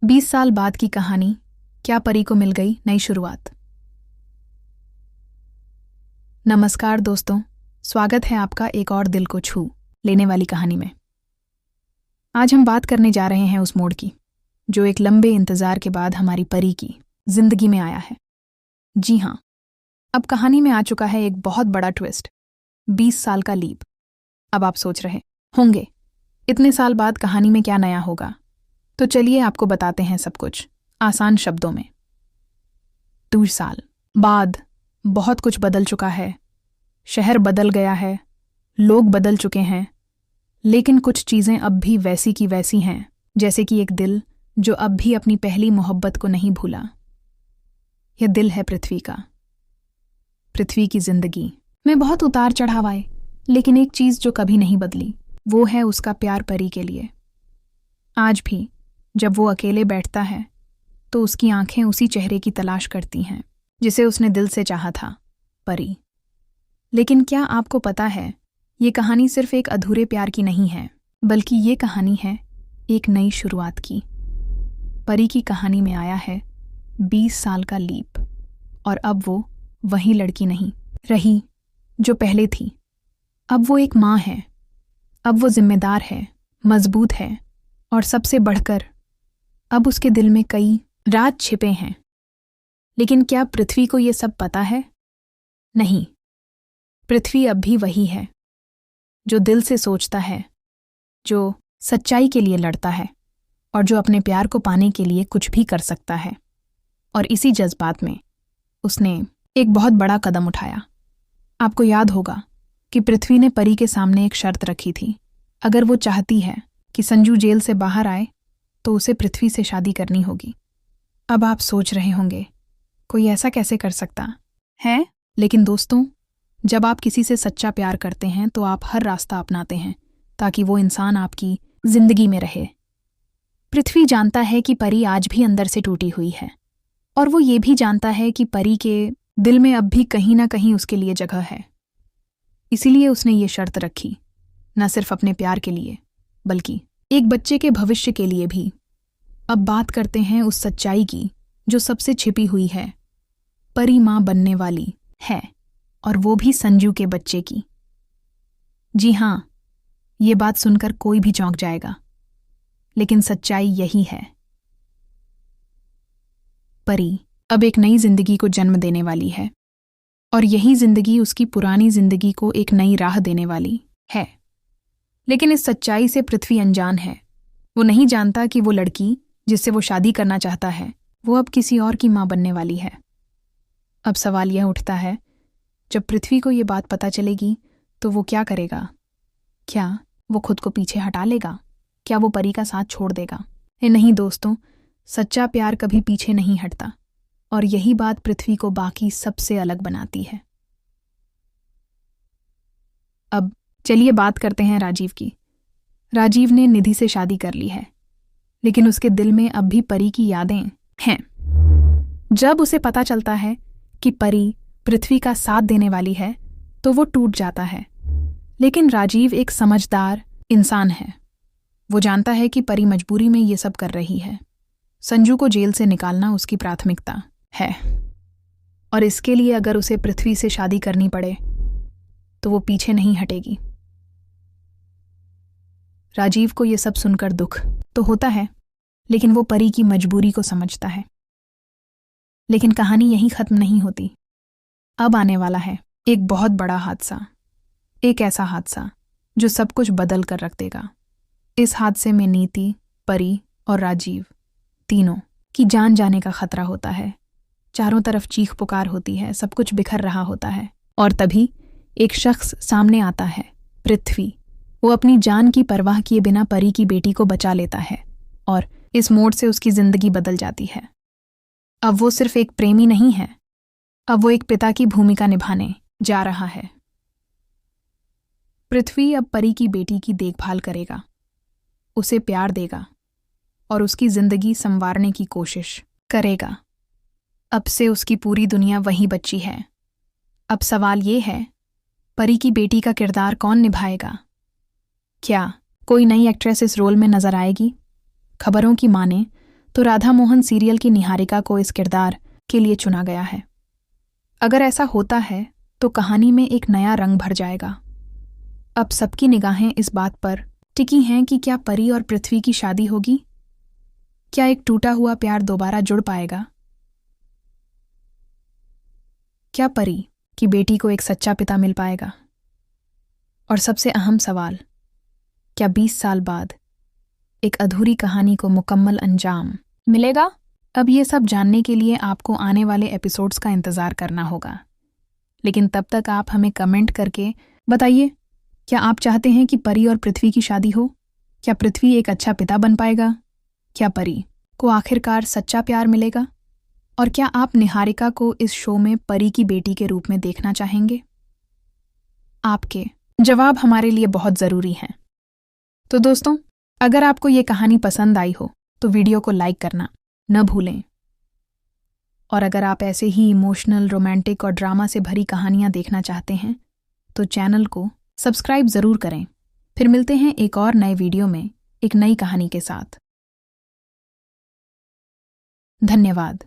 20 साल बाद की कहानी। क्या परी को मिल गई नई शुरुआत। नमस्कार दोस्तों, स्वागत है आपका एक और दिल को छू लेने वाली कहानी में। आज हम बात करने जा रहे हैं उस मोड़ की जो एक लंबे इंतजार के बाद हमारी परी की जिंदगी में आया है। जी हाँ, अब कहानी में आ चुका है एक बहुत बड़ा ट्विस्ट, 20 साल का लीप। अब आप सोच रहे होंगे इतने साल बाद कहानी में क्या नया होगा, तो चलिए आपको बताते हैं सब कुछ आसान शब्दों में। 20 साल बाद बहुत कुछ बदल चुका है। शहर बदल गया है, लोग बदल चुके हैं, लेकिन कुछ चीजें अब भी वैसी की वैसी हैं, जैसे कि एक दिल जो अब भी अपनी पहली मोहब्बत को नहीं भूला। यह दिल है पृथ्वी का। पृथ्वी की जिंदगी में बहुत उतार चढ़ाव आए, लेकिन एक चीज जो कभी नहीं बदली वो है उसका प्यार परी के लिए। आज भी जब वो अकेले बैठता है तो उसकी आंखें उसी चेहरे की तलाश करती हैं जिसे उसने दिल से चाहा था, परी। लेकिन क्या आपको पता है, ये कहानी सिर्फ एक अधूरे प्यार की नहीं है, बल्कि ये कहानी है एक नई शुरुआत की। परी की कहानी में आया है 20 साल का लीप, और अब वो वही लड़की नहीं रही जो पहले थी। अब वो एक माँ है, अब वो जिम्मेदार है, मजबूत है, और सबसे बढ़कर अब उसके दिल में कई राज छिपे हैं। लेकिन क्या पृथ्वी को ये सब पता है? नहीं, पृथ्वी अब भी वही है जो दिल से सोचता है, जो सच्चाई के लिए लड़ता है, और जो अपने प्यार को पाने के लिए कुछ भी कर सकता है। और इसी जज्बात में उसने एक बहुत बड़ा कदम उठाया। आपको याद होगा कि पृथ्वी ने परी के सामने एक शर्त रखी थी। अगर वो चाहती है कि संजू जेल से बाहर आए तो उसे पृथ्वी से शादी करनी होगी। अब आप सोच रहे होंगे कोई ऐसा कैसे कर सकता है? लेकिन दोस्तों, जब आप किसी से सच्चा प्यार करते हैं तो आप हर रास्ता अपनाते हैं ताकि वो इंसान आपकी जिंदगी में रहे। पृथ्वी जानता है कि परी आज भी अंदर से टूटी हुई है, और वो ये भी जानता है कि परी के दिल में अब भी कहीं ना कहीं उसके लिए जगह है। इसीलिए उसने ये शर्त रखी, न सिर्फ अपने प्यार के लिए बल्कि एक बच्चे के भविष्य के लिए भी। अब बात करते हैं उस सच्चाई की जो सबसे छिपी हुई है। परी माँ बनने वाली है, और वो भी संजू के बच्चे की। जी हाँ, ये बात सुनकर कोई भी चौंक जाएगा, लेकिन सच्चाई यही है। परी अब एक नई जिंदगी को जन्म देने वाली है, और यही जिंदगी उसकी पुरानी जिंदगी को एक नई राह देने वाली है। लेकिन इस सच्चाई से पृथ्वी अनजान है। वो नहीं जानता कि वो लड़की जिससे वो शादी करना चाहता है वो अब किसी और की माँ बनने वाली है। अब सवाल यह उठता है, जब पृथ्वी को ये बात पता चलेगी तो वो क्या करेगा? क्या वो खुद को पीछे हटा लेगा? क्या वो परी का साथ छोड़ देगा? नहीं दोस्तों, सच्चा प्यार कभी पीछे नहीं हटता, और यही बात पृथ्वी को बाकी सबसे अलग बनाती है। अब चलिए बात करते हैं राजीव की। राजीव ने निधि से शादी कर ली है, लेकिन उसके दिल में अब भी परी की यादें हैं। जब उसे पता चलता है कि परी पृथ्वी का साथ देने वाली है तो वो टूट जाता है। लेकिन राजीव एक समझदार इंसान है। वो जानता है कि परी मजबूरी में ये सब कर रही है। संजू को जेल से निकालना उसकी प्राथमिकता है, और इसके लिए अगर उसे पृथ्वी से शादी करनी पड़े तो वो पीछे नहीं हटेगी। राजीव को ये सब सुनकर दुख तो होता है, लेकिन वो परी की मजबूरी को समझता है। लेकिन कहानी यहीं खत्म नहीं होती। अब आने वाला है एक बहुत बड़ा हादसा, एक ऐसा हादसा जो सब कुछ बदल कर रख देगा। इस हादसे में नीति, परी और राजीव तीनों की जान जाने का खतरा होता है। चारों तरफ चीख पुकार होती है, सब कुछ बिखर रहा होता है, और तभी एक शख्स सामने आता है, पृथ्वी। वो अपनी जान की परवाह किए बिना परी की बेटी को बचा लेता है, और इस मोड़ से उसकी जिंदगी बदल जाती है। अब वो सिर्फ एक प्रेमी नहीं है, अब वो एक पिता की भूमिका निभाने जा रहा है। पृथ्वी अब परी की बेटी की देखभाल करेगा, उसे प्यार देगा, और उसकी जिंदगी संवारने की कोशिश करेगा। अब से उसकी पूरी दुनिया वही बच्ची है। अब सवाल ये है, परी की बेटी का किरदार कौन निभाएगा? क्या कोई नई एक्ट्रेस इस रोल में नजर आएगी? खबरों की माने तो राधा मोहन सीरियल की निहारिका को इस किरदार के लिए चुना गया है। अगर ऐसा होता है तो कहानी में एक नया रंग भर जाएगा। अब सबकी निगाहें इस बात पर टिकी हैं कि क्या परी और पृथ्वी की शादी होगी? क्या एक टूटा हुआ प्यार दोबारा जुड़ पाएगा? क्या परी की बेटी को एक सच्चा पिता मिल पाएगा? और सबसे अहम सवाल, क्या 20 साल बाद एक अधूरी कहानी को मुकम्मल अंजाम मिलेगा? अब ये सब जानने के लिए आपको आने वाले एपिसोड्स का इंतज़ार करना होगा। लेकिन तब तक आप हमें कमेंट करके बताइए, क्या आप चाहते हैं कि परी और पृथ्वी की शादी हो? क्या पृथ्वी एक अच्छा पिता बन पाएगा? क्या परी को आखिरकार सच्चा प्यार मिलेगा? और क्या आप निहारिका को इस शो में परी की बेटी के रूप में देखना चाहेंगे? आपके जवाब हमारे लिए बहुत ज़रूरी हैं। तो दोस्तों, अगर आपको ये कहानी पसंद आई हो तो वीडियो को लाइक करना न भूलें। और अगर आप ऐसे ही इमोशनल, रोमांटिक और ड्रामा से भरी कहानियां देखना चाहते हैं तो चैनल को सब्सक्राइब ज़रूर करें। फिर मिलते हैं एक और नए वीडियो में एक नई कहानी के साथ। धन्यवाद।